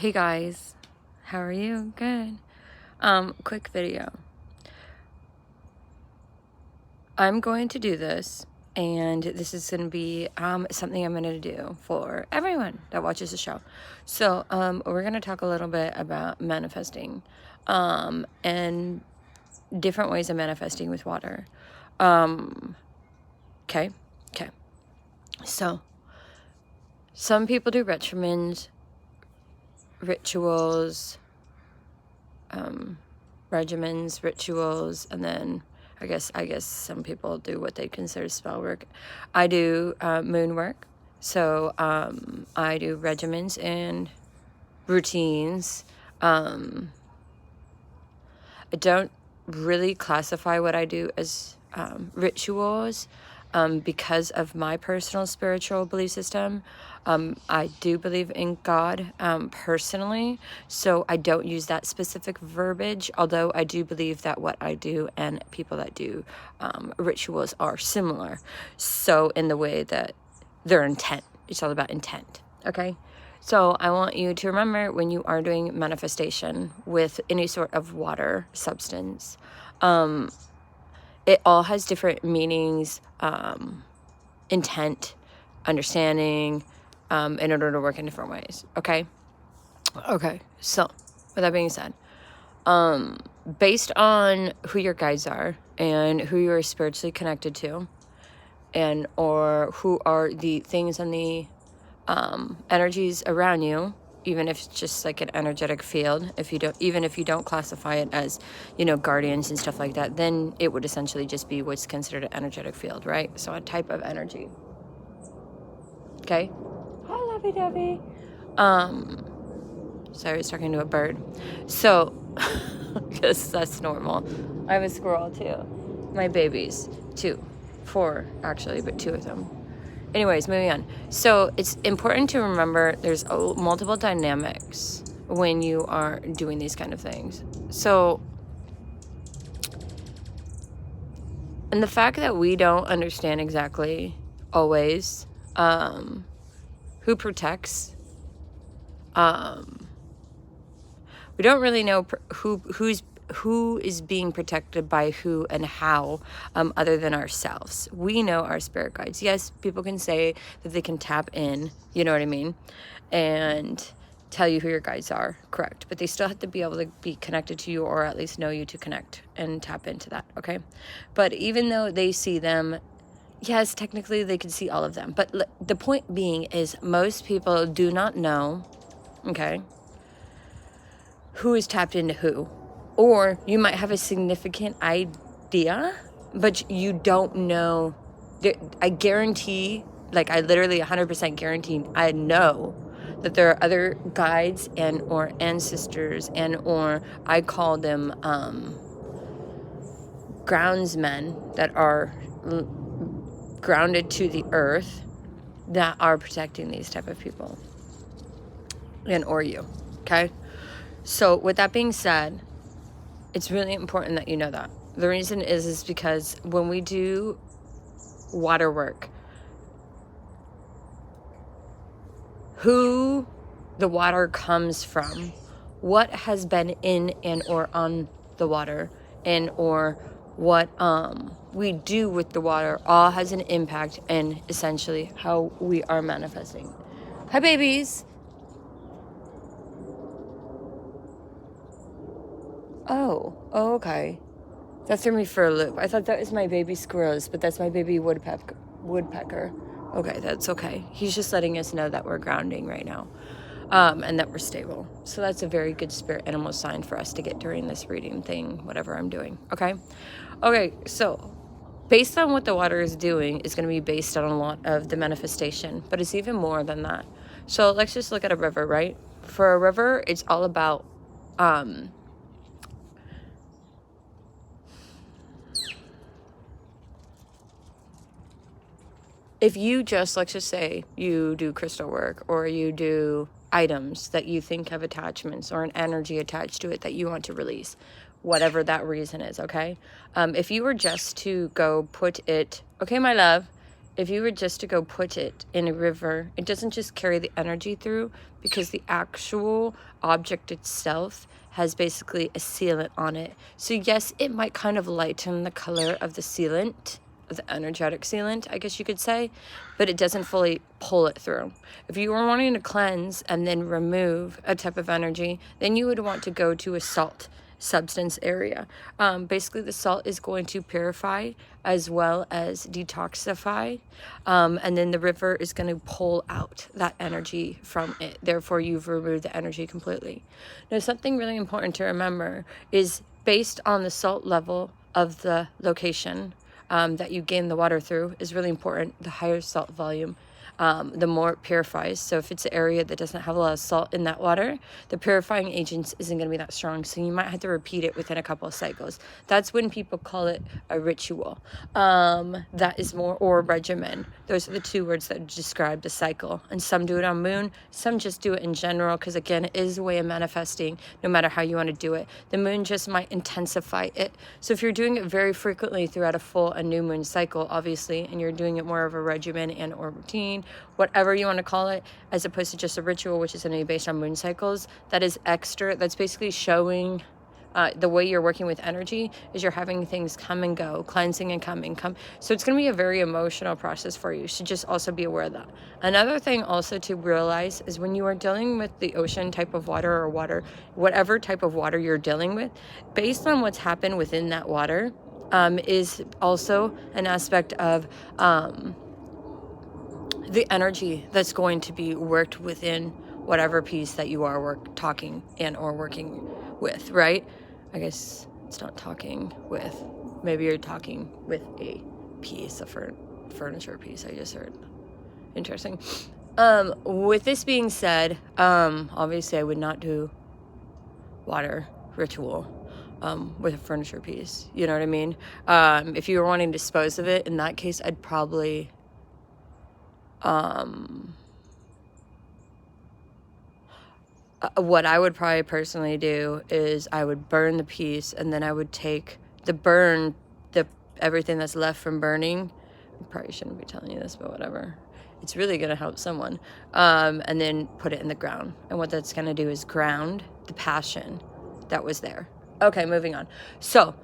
Hey guys, how are you? Good. Quick video. I'm going to do this, and this is going to be something I'm going to do for everyone that watches the show. So we're going to talk a little bit about manifesting and different ways of manifesting with water. Okay. So some people do rituals, regimens, rituals, and then I guess some people do what they consider spell work. I do moon work, so I do regimens and routines. I don't really classify what I do as rituals because of my personal spiritual belief system. I do believe in God personally, so I don't use that specific verbiage, although I do believe that what I do and people that do rituals are similar. So in the way that their intent, it's all about intent, okay? So I want you to remember when you are doing manifestation with any sort of water substance, it all has different meanings, intent, understanding, in order to work in different ways, okay? Okay, so with that being said, based on who your guides are and who you are spiritually connected to, and or who are the things and the energies around you, even if it's just like an energetic field, even if you don't classify it as, guardians and stuff like that, then it would essentially just be what's considered an energetic field, right? So a type of energy. Okay? Hi, lovey-dovey. Sorry, I was talking to a bird. So, because that's normal. I have a squirrel too. My babies, 4 actually, but 2 of them. Anyways, moving on. So it's important to remember there's multiple dynamics when you are doing these kind of things. So, and the fact that we don't understand exactly always who protects, we don't really know who is being protected by who and how, other than ourselves. We know our spirit guides. Yes, people can say that they can tap in, you know what I mean, and tell you who your guides are, correct, but they still have to be able to be connected to you, or at least know you to connect and tap into that, okay? But even though they see them, yes, technically they can see all of them, but the point being is most people do not know, okay, who is tapped into who. Or you might have a significant idea, but you don't know. I guarantee, I literally 100% guarantee, I know that there are other guides and or ancestors and or I call them groundsmen that are grounded to the earth that are protecting these type of people and or you, okay? So with that being said, it's really important that you know that. The reason is because when we do water work, who the water comes from, what has been in and or on the water, and or what we do with the water all has an impact in essentially how we are manifesting. Hi, babies. Oh, okay. That threw me for a loop. I thought that was my baby squirrels, but that's my baby woodpecker. Okay, that's okay. He's just letting us know that we're grounding right now, and that we're stable. So that's a very good spirit animal sign for us to get during this reading thing, whatever I'm doing, okay? Okay, so based on what the water is doing is going to be based on a lot of the manifestation, but it's even more than that. So let's just look at a river, right? For a river, it's all about if you just, let's just say you do crystal work or you do items that you think have attachments or an energy attached to it that you want to release, whatever that reason is, okay? If you were just to go put it, okay, my love, if you were just to go put it in a river, it doesn't just carry the energy through, because the actual object itself has basically a sealant on it. So yes, it might kind of lighten the color of the sealant, of the energetic sealant, I guess you could say, but it doesn't fully pull it through. If you were wanting to cleanse and then remove a type of energy, then you would want to go to a salt substance area. Basically, the salt is going to purify as well as detoxify, and then the river is going to pull out that energy from it. Therefore, you've removed the energy completely. Now, something really important to remember is based on the salt level of the location that you gain the water through is really important. The higher salt volume, the more it purifies. So if it's an area that doesn't have a lot of salt in that water, the purifying agent isn't going to be that strong. So you might have to repeat it within a couple of cycles. That's when people call it a ritual. That is more, or regimen. Those are the two words that describe the cycle. And some do it on moon, some just do it in general, because again, it is a way of manifesting no matter how you want to do it. The moon just might intensify it. So if you're doing it very frequently throughout a full and new moon cycle, obviously, and you're doing it more of a regimen and or routine, whatever you want to call it, as opposed to just a ritual, which is going to be based on moon cycles, that is extra. That's basically showing the way you're working with energy is you're having things come and go, cleansing and come. So it's going to be a very emotional process for you. So just also be aware of that. Another thing also to realize is when you are dealing with the ocean type of water, or water, whatever type of water you're dealing with, based on what's happened within that water, is also an aspect of the energy that's going to be worked within whatever piece that you are talking and or working with, right? I guess it's not talking with, maybe you're talking with a piece of furniture piece, I just heard. Interesting. With this being said, obviously I would not do water ritual with a furniture piece, you know what I mean? If you were wanting to dispose of it, in that case, I'd probably what I would probably personally do is I would burn the piece, and then I would take everything that's left from burning. I probably shouldn't be telling you this, but whatever. It's really going to help someone. And then put it in the ground. And what that's going to do is ground the passion that was there. Okay, moving on. So,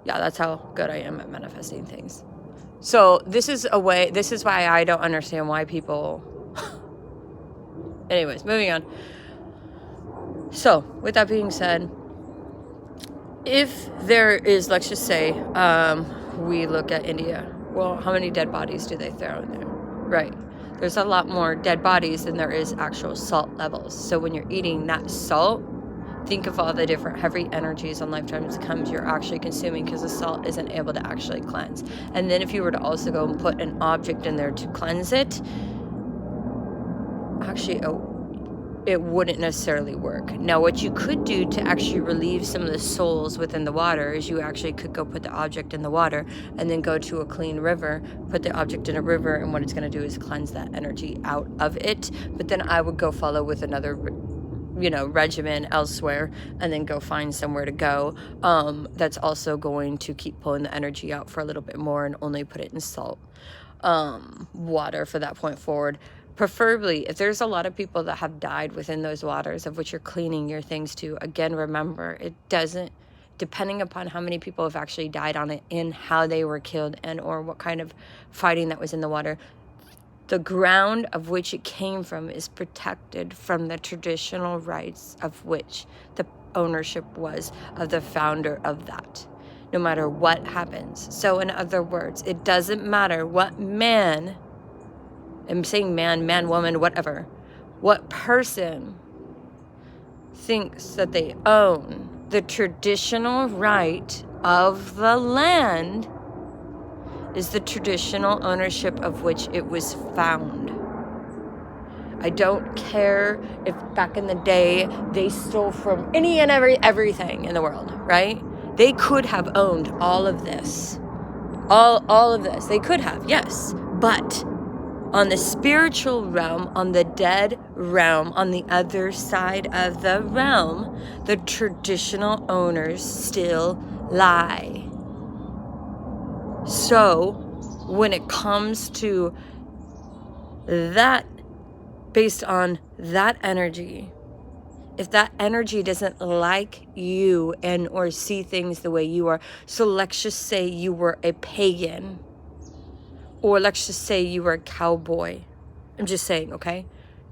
yeah, that's how good I am at manifesting things. So this is why I don't understand why people... Anyways, moving on. So, with that being said, if there is, let's just say, we look at India. Well, how many dead bodies do they throw in there? Right. There's a lot more dead bodies than there is actual salt levels. So when you're eating that salt, think of all the different heavy energies and lifetimes comes you're actually consuming, because the salt isn't able to actually cleanse. And then if you were to also go and put an object in there to cleanse it, actually, it wouldn't necessarily work. Now, what you could do to actually relieve some of the souls within the water is you actually could go put the object in the water and then go to a clean river, put the object in a river, and what it's going to do is cleanse that energy out of it. But then I would go follow with another regimen elsewhere, and then go find somewhere to go that's also going to keep pulling the energy out for a little bit more, and only put it in salt water for that point forward. Preferably, if there's a lot of people that have died within those waters of which you're cleaning your things to, again, remember, it doesn't, depending upon how many people have actually died on it and how they were killed and or what kind of fighting that was in the water, the ground of which it came from is protected from the traditional rights of which the ownership was of the founder of that, no matter what happens. So in other words, it doesn't matter what man, I'm saying man, woman, whatever, what person thinks that they own the traditional right of the land is the traditional ownership of which it was found. I don't care if back in the day they stole from any and everything in the world, right? They could have owned all of this. All of this. They could have, yes. But on the spiritual realm, on the dead realm, on the other side of the realm, the traditional owners still lie. So, when it comes to that, based on that energy, if that energy doesn't like you and or see things the way you are, so let's just say you were a pagan, or let's just say you were a cowboy. I'm just saying, okay?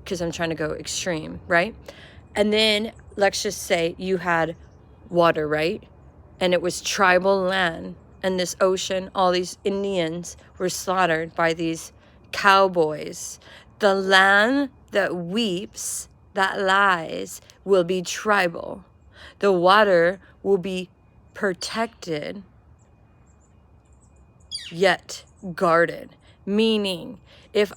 Because I'm trying to go extreme, right? And then let's just say you had water, right? And it was tribal land, and this ocean, all these Indians were slaughtered by these cowboys. The land that weeps, that lies, will be tribal. The water will be protected, yet guarded. Meaning, if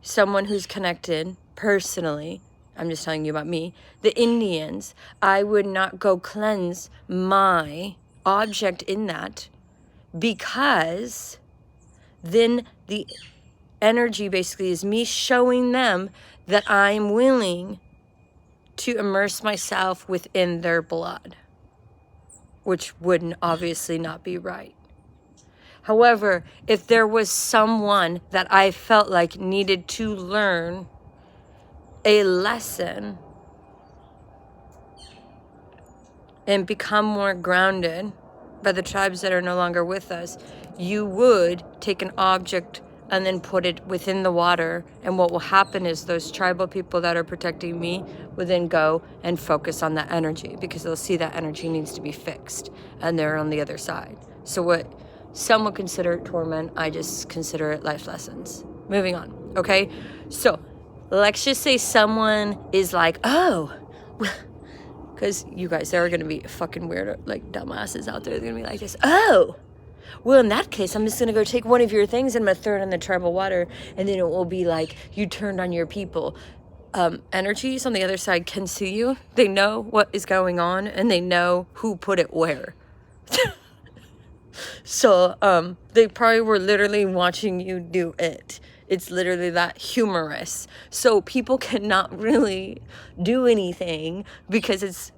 someone who's connected personally, I'm just telling you about me, the Indians, I would not go cleanse my object in that, because then the energy basically is me showing them that I'm willing to immerse myself within their blood, which wouldn't obviously not be right. However, if there was someone that I felt like needed to learn a lesson and become more grounded by the tribes that are no longer with us, you would take an object and then put it within the water. And what will happen is those tribal people that are protecting me will then go and focus on that energy, because they'll see that energy needs to be fixed and they're on the other side. So what some would consider torment, I just consider it life lessons. Moving on, okay? So let's just say someone is like, oh, because you guys, there are going to be fucking weird, like, dumbasses out there. They're going to be like this. Oh, well, in that case, I'm just going to go take one of your things and I'm going to throw it in the tribal water. And then it will be like, you turned on your people. Energies on the other side can see you. They know what is going on and they know who put it where. So they probably were literally watching you do it. It's literally that humorous. So people cannot really do anything, because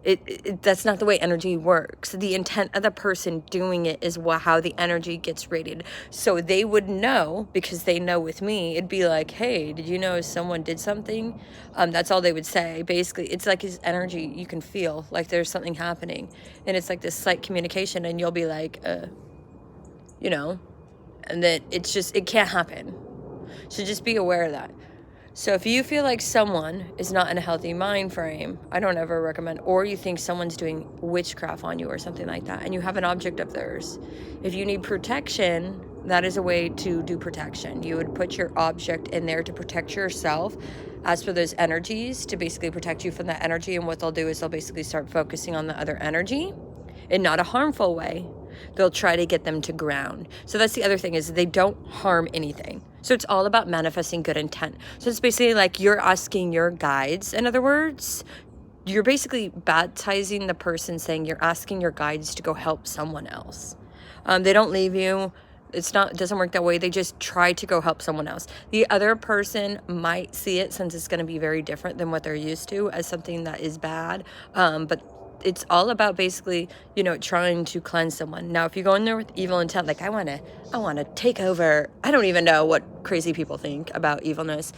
that's not the way energy works. The intent of the person doing it is how the energy gets rated. So they would know, because they know with me, it'd be like, hey, did you know someone did something? That's all they would say. Basically, it's like his energy, you can feel like there's something happening. And it's like this slight communication, and you'll be like, you know, and that it's just, it can't happen. So just be aware of that. So if you feel like someone is not in a healthy mind frame, I don't ever recommend, or you think someone's doing witchcraft on you or something like that, and you have an object of theirs, if you need protection, that is a way to do protection. You would put your object in there to protect yourself as for those energies, to basically protect you from that energy. And what they'll do is they'll basically start focusing on the other energy in not a harmful way. They'll try to get them to ground. So that's the other thing, is they don't harm anything. So it's all about manifesting good intent. So it's basically like you're asking your guides. In other words, you're basically baptizing the person, saying you're asking your guides to go help someone else. They don't leave you. It doesn't work that way. They just try to go help someone else. The other person might see it, since it's going to be very different than what they're used to, as something that is bad. But it's all about basically, you know, trying to cleanse someone. Now, if you go in there with evil intent, like I want to take over. I don't even know what crazy people think about evilness.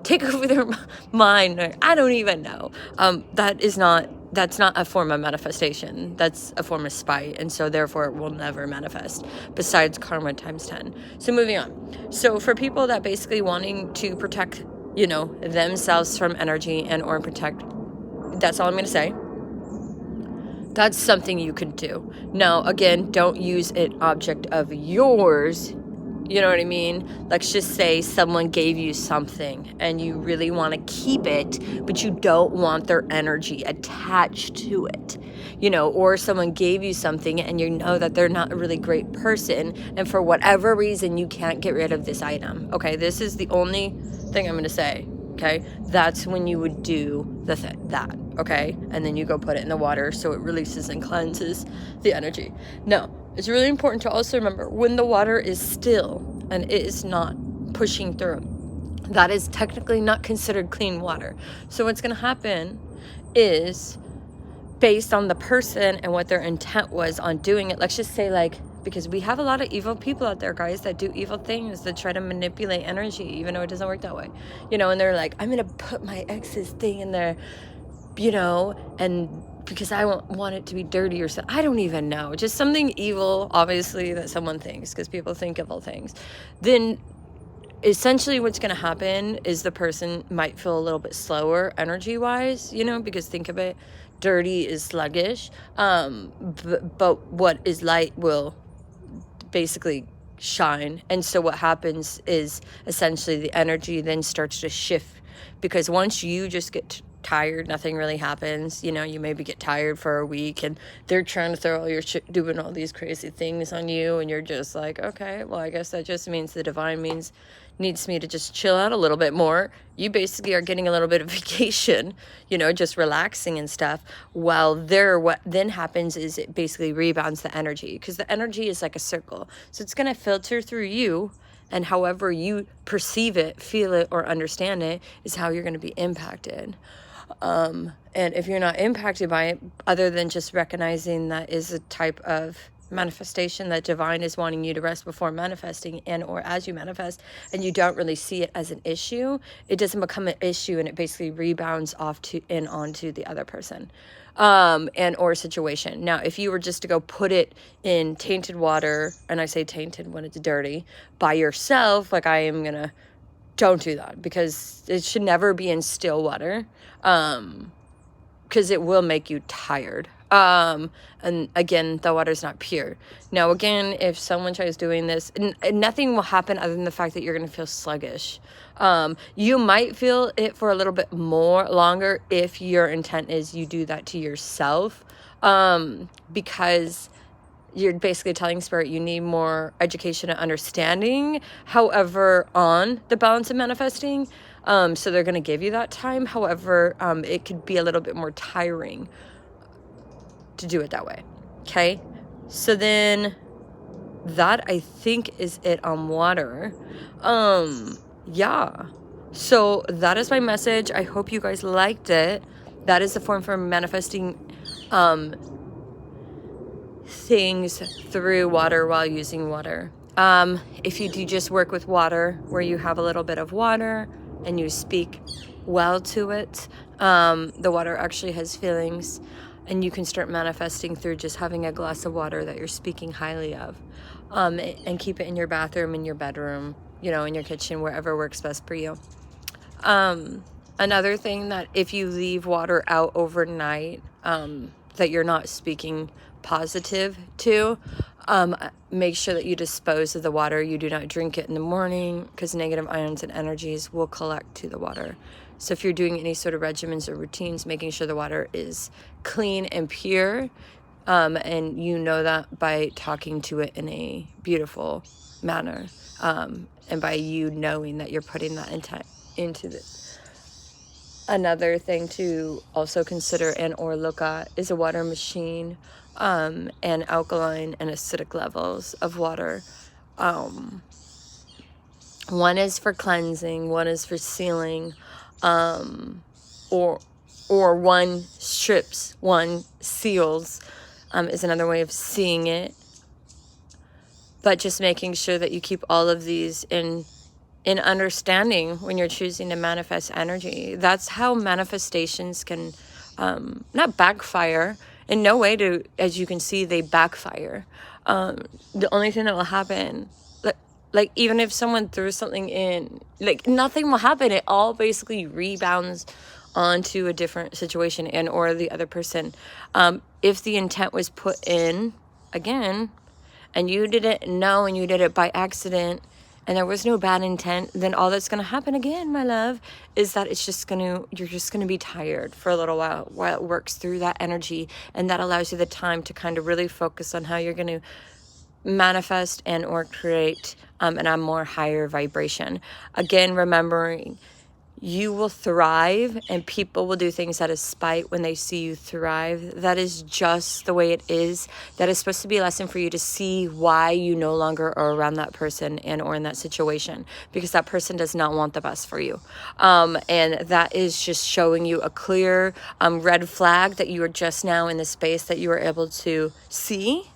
Take over their mind. I don't even know. That's not a form of manifestation. That's a form of spite. And so therefore it will never manifest, besides karma times 10. So moving on. So for people that basically wanting to protect, you know, themselves from energy and or protect, that's all I'm going to say. That's something you could do. Now, again, don't use an object of yours. You know what I mean? Let's just say someone gave you something and you really want to keep it, but you don't want their energy attached to it. You know, or someone gave you something and you know that they're not a really great person, and for whatever reason you can't get rid of this item. Okay, this is the only thing I'm going to say. Okay, that's when you would do that, okay? And then you go put it in the water so it releases and cleanses the energy. Now, it's really important to also remember, when the water is still and it is not pushing through, that is technically not considered clean water. So what's going to happen is, based on the person and what their intent was on doing it, let's just say, like, because we have a lot of evil people out there, guys, that do evil things, that try to manipulate energy, even though it doesn't work that way, you know, and they're like, I'm going to put my ex's thing in there, you know, and because I want it to be dirty or something. I don't even know. Just something evil, obviously, that someone thinks, because people think evil things. Then essentially what's going to happen is the person might feel a little bit slower energy-wise, you know, because think of it, dirty is sluggish, but what is light will basically shine. And so what happens is essentially the energy then starts to shift, because once you just get tired, nothing really happens, you know. You maybe get tired for a week and they're trying to throw all your shit, doing all these crazy things on you, and you're just like, okay, well, I guess that just means the divine needs me to just chill out a little bit more. You basically are getting a little bit of vacation, you know, just relaxing and stuff, while what then happens is it basically rebounds the energy, because the energy is like a circle, so it's going to filter through you, and however you perceive it, feel it, or understand it is how you're going to be impacted. And if you're not impacted by it, other than just recognizing that is a type of manifestation that divine is wanting you to rest before manifesting, and or as you manifest, and you don't really see it as an issue, it doesn't become an issue, and it basically rebounds off to and onto the other person, and or situation. Now, if you were just to go put it in tainted water, and I say tainted when it's dirty, by yourself, like I am gonna, don't do that, because it should never be in still water, because it will make you tired. And again, the water's not pure. Now, again, if someone tries doing this, and nothing will happen other than the fact that you're going to feel sluggish. You might feel it for a little bit more longer if your intent is you do that to yourself, because you're basically telling spirit you need more education and understanding, however, on the balance of manifesting. So they're going to give you that time. However, it could be a little bit more tiring to do it that way. Okay. So then that, I think, is it on water. Yeah. So that is my message. I hope you guys liked it. That is the form for manifesting, things through water while using water. If you do just work with water, where you have a little bit of water and you speak well to it, the water actually has feelings, and you can start manifesting through just having a glass of water that you're speaking highly of, and keep it in your bathroom, in your bedroom, you know, in your kitchen, wherever works best for you. Another thing, that if you leave water out overnight, that you're not speaking positive to, make sure that you dispose of the water. You do not drink it in the morning, because negative ions and energies will collect to the water. So if you're doing any sort of regimens or routines, making sure the water is clean and pure, and you know that by talking to it in a beautiful manner, and by you knowing that you're putting that intent into it. Another thing to also consider and or look at is a water machine, and alkaline and acidic levels of water. One is for cleansing, one is for sealing, or one strips, one seals, is another way of seeing it. But just making sure that you keep all of these in understanding when you're choosing to manifest energy. That's how manifestations can not backfire. In no way do, as you can see, they backfire. The only thing that will happen, like even if someone threw something in, like nothing will happen. It all basically rebounds onto a different situation and or the other person. If the intent was put in, again, and you didn't know and you did it by accident, and there was no bad intent, then all that's going to happen again, my love, is that you're just going to be tired for a little while it works through that energy. And that allows you the time to kind of really focus on how you're going to manifest and or create in a more higher vibration. Again, remembering you will thrive, and people will do things out of spite when they see you thrive. That is just the way it is. That is supposed to be a lesson for you to see why you no longer are around that person and or in that situation, because that person does not want the best for you. And that is just showing you a clear red flag that you are just now in the space that you are able to see.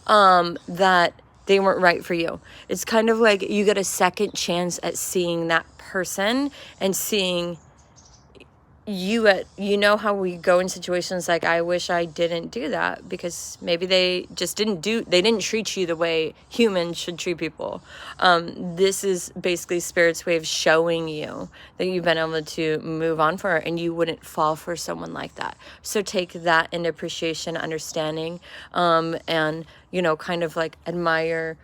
that they weren't right for you. It's kind of like you get a second chance at seeing that person and seeing you at, you know how we go in situations like, I wish I didn't do that, because maybe they just they didn't treat you the way humans should treat people. This is basically Spirit's way of showing you that you've been able to move on for it, and you wouldn't fall for someone like that. So take that into appreciation, understanding, and, you know, kind of like admire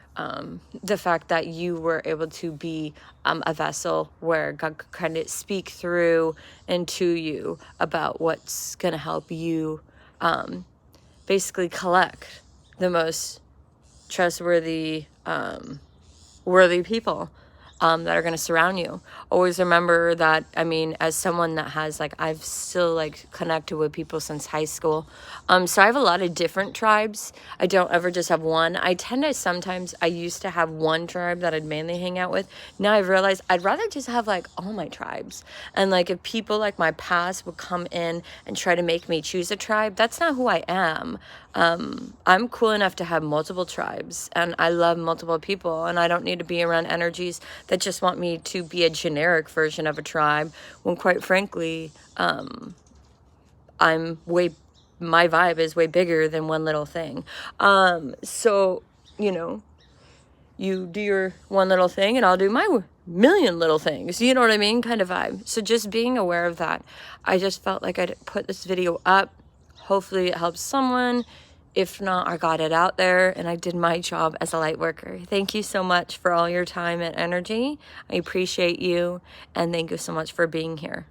the fact that you were able to be a vessel where God could kind of speak through and to you about what's going to help you basically collect the most trustworthy, worthy people that are going to surround you. Always remember that, I mean, as someone that has, like, I've still, like, connected with people since high school. So I have a lot of different tribes. I don't ever just have one. I tend to sometimes, I used to have one tribe that I'd mainly hang out with. Now I've realized I'd rather just have, like, all my tribes. And, like, if people like my past would come in and try to make me choose a tribe, that's not who I am. I'm cool enough to have multiple tribes, and I love multiple people, and I don't need to be around energies that just want me to be a generic version of a tribe, when quite frankly, my vibe is way bigger than one little thing. So, you know, you do your one little thing and I'll do my million little things, you know what I mean, kind of vibe. So just being aware of that. I just felt like I'd put this video up. Hopefully it helps someone. If not, I got it out there and I did my job as a light worker. Thank you so much for all your time and energy. I appreciate you, and thank you so much for being here.